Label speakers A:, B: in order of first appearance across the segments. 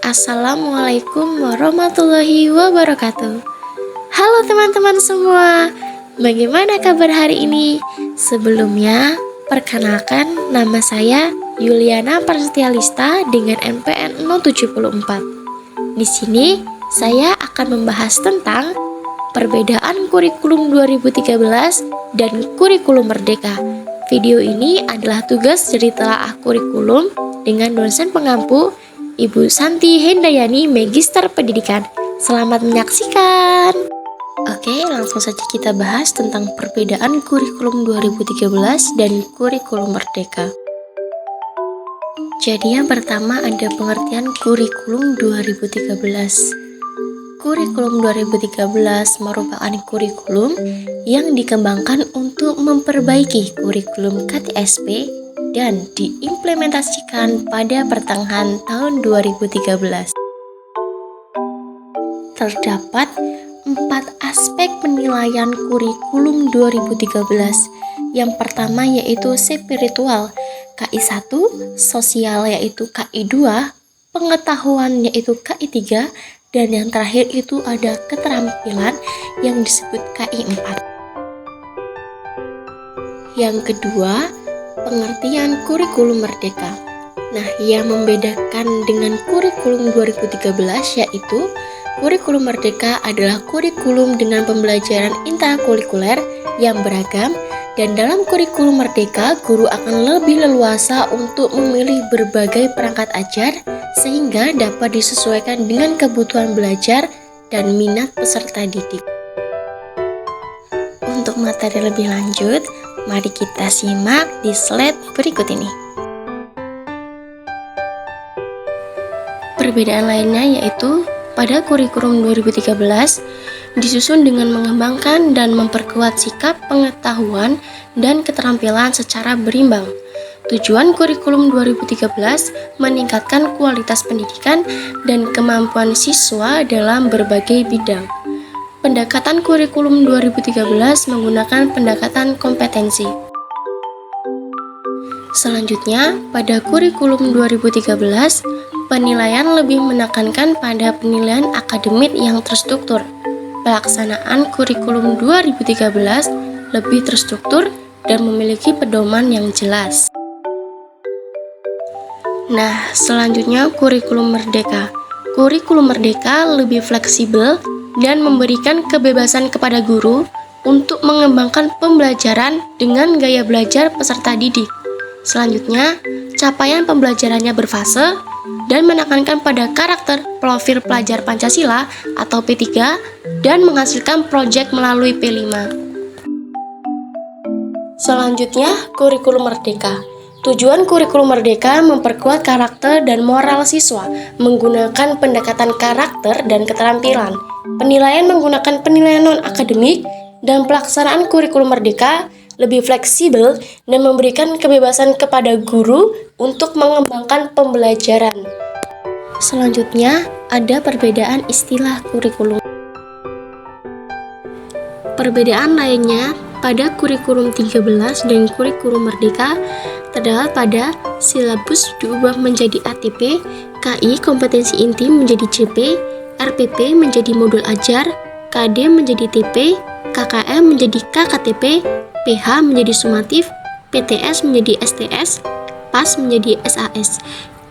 A: Assalamualaikum warahmatullahi wabarakatuh. Halo teman-teman semua, bagaimana kabar hari ini? Sebelumnya, perkenalkan nama saya Yuliana Prasetyalista dengan NPM 074. Di sini saya akan membahas tentang perbedaan kurikulum 2013 dan kurikulum Merdeka. Video ini adalah tugas dari telaah kurikulum dengan dosen pengampu Ibu Santi Hendayani, Magister Pendidikan. Selamat menyaksikan. Oke, langsung saja kita bahas tentang perbedaan kurikulum 2013 dan kurikulum Merdeka. Jadi yang pertama ada pengertian kurikulum 2013. Kurikulum 2013 merupakan kurikulum yang dikembangkan untuk memperbaiki kurikulum KTSP dan diimplementasikan pada pertengahan tahun 2013. Terdapat 4 aspek penilaian kurikulum 2013. Yang pertama yaitu spiritual, KI1, sosial yaitu KI2, pengetahuan yaitu KI3, dan yang terakhir itu ada keterampilan yang disebut KI4. Yang kedua, pengertian kurikulum Merdeka. Nah, yang membedakan dengan kurikulum 2013 yaitu kurikulum Merdeka adalah kurikulum dengan pembelajaran intrakurikuler yang beragam, dan dalam kurikulum Merdeka, guru akan lebih leluasa untuk memilih berbagai perangkat ajar sehingga dapat disesuaikan dengan kebutuhan belajar dan minat peserta didik. Untuk materi lebih lanjut, mari kita simak di slide berikut ini. Perbedaan lainnya yaitu pada kurikulum 2013 disusun dengan mengembangkan dan memperkuat sikap, pengetahuan, dan keterampilan secara berimbang. Tujuan kurikulum 2013 meningkatkan kualitas pendidikan dan kemampuan siswa dalam berbagai bidang. Pendekatan kurikulum 2013 menggunakan pendekatan kompetensi. Selanjutnya, pada kurikulum 2013, penilaian lebih menekankan pada penilaian akademik yang terstruktur. Pelaksanaan kurikulum 2013 lebih terstruktur dan memiliki pedoman yang jelas. Nah, selanjutnya kurikulum Merdeka. Kurikulum Merdeka lebih fleksibel dan memberikan kebebasan kepada guru untuk mengembangkan pembelajaran dengan gaya belajar peserta didik. Selanjutnya, capaian pembelajarannya berfase dan menekankan pada karakter profil pelajar Pancasila atau P3 dan menghasilkan proyek melalui P5. Selanjutnya, kurikulum Merdeka. Tujuan kurikulum Merdeka memperkuat karakter dan moral siswa menggunakan pendekatan karakter dan keterampilan. Penilaian menggunakan penilaian non-akademik dan pelaksanaan kurikulum Merdeka lebih fleksibel dan memberikan kebebasan kepada guru untuk mengembangkan pembelajaran. Selanjutnya, ada perbedaan istilah kurikulum. Perbedaan lainnya pada kurikulum 13 dan kurikulum Merdeka terdapat pada silabus diubah menjadi ATP, KI kompetensi inti menjadi CP, RPP menjadi modul ajar, KD menjadi TP, KKM menjadi KKTP, PH menjadi sumatif, PTS menjadi STS, PAS menjadi SAS.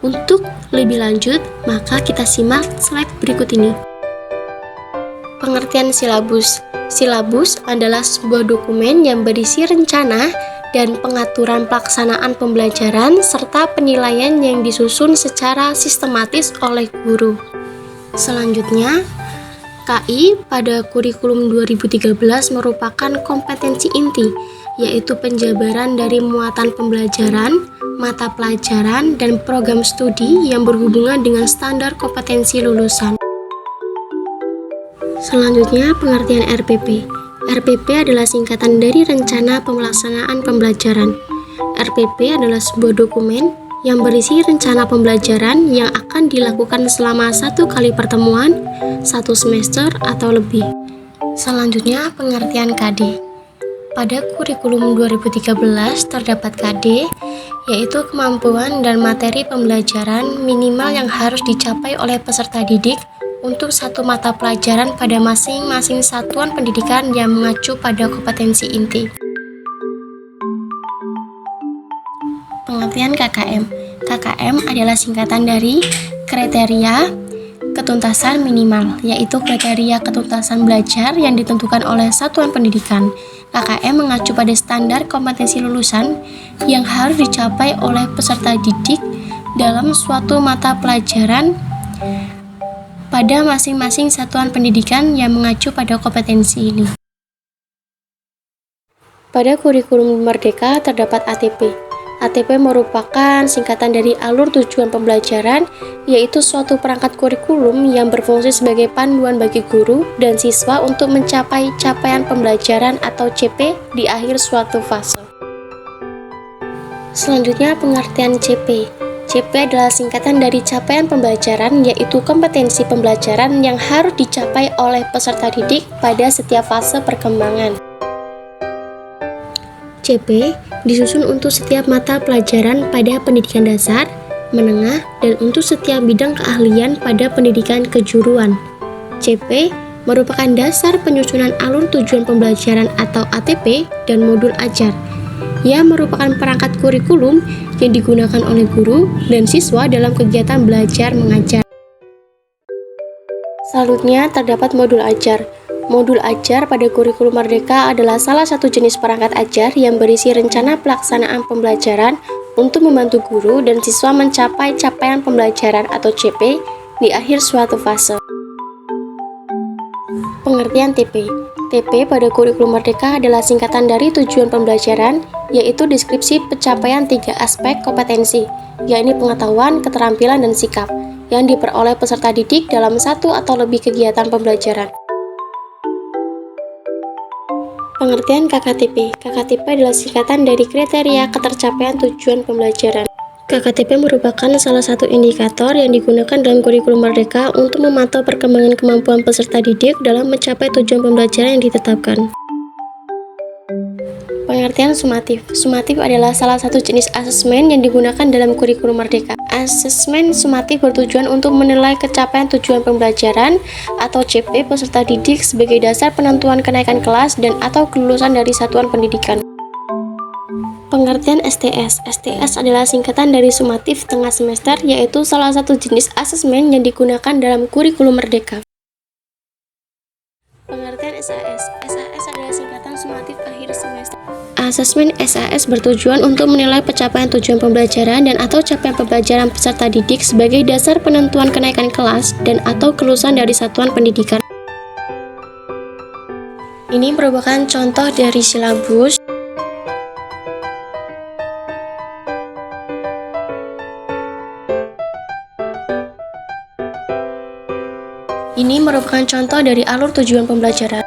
A: Untuk lebih lanjut, maka kita simak slide berikut ini. Pengertian silabus. Silabus adalah sebuah dokumen yang berisi rencana dan pengaturan pelaksanaan pembelajaran serta penilaian yang disusun secara sistematis oleh guru. Selanjutnya, KI pada kurikulum 2013 merupakan kompetensi inti, yaitu penjabaran dari muatan pembelajaran, mata pelajaran, dan program studi yang berhubungan dengan standar kompetensi lulusan. Selanjutnya, pengertian RPP. RPP adalah singkatan dari Rencana Pelaksanaan Pembelajaran. RPP adalah sebuah dokumen yang berisi rencana pembelajaran yang akan dilakukan selama 1 kali pertemuan, 1 semester atau lebih. Selanjutnya, pengertian KD. Pada kurikulum 2013 terdapat KD, yaitu kemampuan dan materi pembelajaran minimal yang harus dicapai oleh peserta didik untuk satu mata pelajaran pada masing-masing satuan pendidikan yang mengacu pada kompetensi inti. Pengertian KKM. KKM adalah singkatan dari kriteria ketuntasan minimal, yaitu kriteria ketuntasan belajar yang ditentukan oleh satuan pendidikan. KKM mengacu pada standar kompetensi lulusan yang harus dicapai oleh peserta didik dalam suatu mata pelajaran pada masing-masing satuan pendidikan yang mengacu pada kompetensi ini. Pada kurikulum Merdeka terdapat ATP. ATP merupakan singkatan dari alur tujuan pembelajaran, yaitu suatu perangkat kurikulum yang berfungsi sebagai panduan bagi guru dan siswa untuk mencapai capaian pembelajaran atau CP di akhir suatu fase. Selanjutnya, pengertian CP. CP adalah singkatan dari capaian pembelajaran, yaitu kompetensi pembelajaran yang harus dicapai oleh peserta didik pada setiap fase perkembangan. CP disusun untuk setiap mata pelajaran pada pendidikan dasar, menengah, dan untuk setiap bidang keahlian pada pendidikan kejuruan. CP merupakan dasar penyusunan alur tujuan pembelajaran atau ATP dan modul ajar. Ia merupakan perangkat kurikulum yang digunakan oleh guru dan siswa dalam kegiatan belajar mengajar. Selanjutnya terdapat modul ajar. Modul ajar pada kurikulum Merdeka adalah salah satu jenis perangkat ajar yang berisi rencana pelaksanaan pembelajaran untuk membantu guru dan siswa mencapai capaian pembelajaran atau CP di akhir suatu fase. Pengertian TP. TP pada kurikulum Merdeka adalah singkatan dari tujuan pembelajaran, yaitu deskripsi pencapaian 3 aspek kompetensi, yakni pengetahuan, keterampilan, dan sikap, yang diperoleh peserta didik dalam satu atau lebih kegiatan pembelajaran. Pengertian KKTP. KKTP adalah singkatan dari kriteria ketercapaian tujuan pembelajaran. KKTP merupakan salah satu indikator yang digunakan dalam kurikulum Merdeka untuk memantau perkembangan kemampuan peserta didik dalam mencapai tujuan pembelajaran yang ditetapkan. Pengertian sumatif. Sumatif adalah salah satu jenis asesmen yang digunakan dalam kurikulum Merdeka. Asesmen sumatif bertujuan untuk menilai capaian tujuan pembelajaran atau CP peserta didik sebagai dasar penentuan kenaikan kelas dan atau kelulusan dari satuan pendidikan. Pengertian STS. STS adalah singkatan dari sumatif tengah semester, yaitu salah satu jenis asesmen yang digunakan dalam kurikulum Merdeka. Pengertian SAS. SAS adalah singkatan sumatif akhir semester. Asesmen SAS bertujuan untuk menilai pencapaian tujuan pembelajaran dan atau capaian pembelajaran peserta didik sebagai dasar penentuan kenaikan kelas dan atau kelulusan dari satuan pendidikan. Ini merupakan contoh dari silabus. Ini merupakan contoh dari alur tujuan pembelajaran.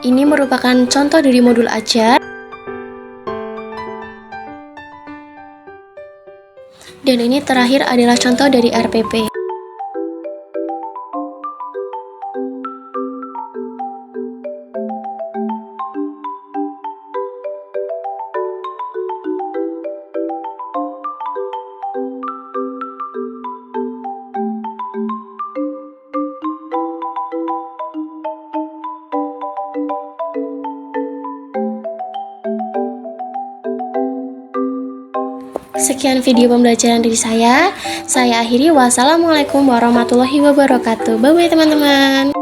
A: Ini merupakan contoh dari modul ajar. Dan ini terakhir adalah contoh dari RPP. Sekian video pembelajaran dari saya akhiri. Wassalamualaikum warahmatullahi wabarakatuh. Bye bye teman-teman.